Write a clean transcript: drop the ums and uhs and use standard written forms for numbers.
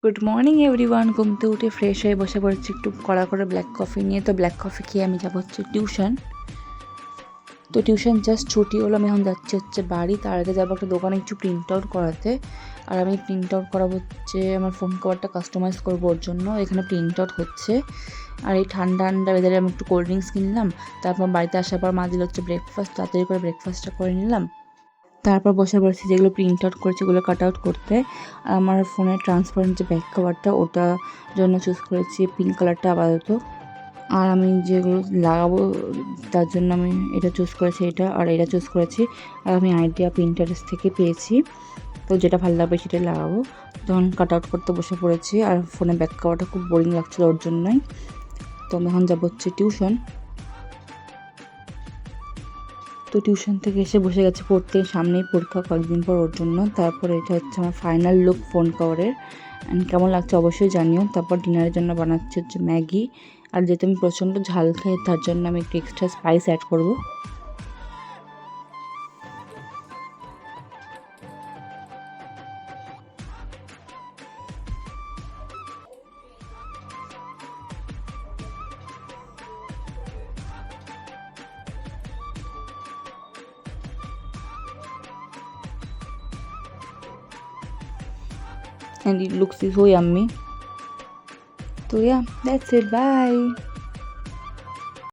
Good morning everyone. ঘুমতে উঠে fresh হয়ে বসে পড়েছি একটু কড়া করে ব্ল্যাক কফি নিয়ে। তো ব্ল্যাক কফি খেয়ে আমি যাবো হচ্ছে টিউশন। তো টিউশন জাস্ট ছুটি হলো, আমি এখন যাচ্ছি হচ্ছে বাড়ি। তার আগে যাবো একটা দোকানে একটু প্রিন্ট আউট করাতে। আর আমি প্রিন্ট আউট করাবো হচ্ছে আমার ফোন কভারটা কাস্টমাইজ করবো ওর জন্য। এখানে প্রিন্ট আউট হচ্ছে। আর এই ঠান্ডা ঠান্ডা ওয়েদারে আমি একটু কোল্ড ড্রিঙ্কস কিনলাম। তারপর বাড়িতে আসার পর মা দিল হচ্ছে ব্রেকফাস্ট, তাড়াতাড়ি করে ব্রেকফাস্টটা করে নিলাম। তারপর বসে পড়েছি যেগুলো প্রিন্ট আউট করেছি ওগুলো কাট আউট করতে। আর আমার ফোনের ট্রান্সপারেন্ট যে ব্যাক কভারটা ওটার জন্য চুজ করেছি পিঙ্ক কালারটা আপাতত। আর আমি যেগুলো লাগাবো তার জন্য আমি এটা চুজ করেছি, আর এটা চুজ করেছি। আর আমি আইডিয়া পিন্টারেস্ট থেকে পেয়েছি, তো যেটা ভালো লাগবে সেটাই লাগাবো। তখন কাট আউট করতে বসে পড়েছি। আর ফোনের ব্যাক কভারটা খুব বোরিং লাগছিলো ওর জন্যই। তো আমি এখন যাবো হচ্ছে টিউশন। তো টিউশন থেকে এসে বসে গেছে পড়তে, সামনেই পরীক্ষা কয়েকদিন পর ওর জন্য। তারপর এটা হচ্ছে আমার ফাইনাল লুক ফোন কভারের। অ্যান্ড কেমন লাগছে অবশ্যই জানিও। তারপর ডিনারের জন্য বানাচ্ছি হচ্ছে ম্যাগি। আর যেহেতু আমি প্রচণ্ড ঝাল খাই তার জন্য আমি একটু এক্সট্রা স্পাইস অ্যাড করবো। And it looks so yummy. So yeah, that's it. Bye.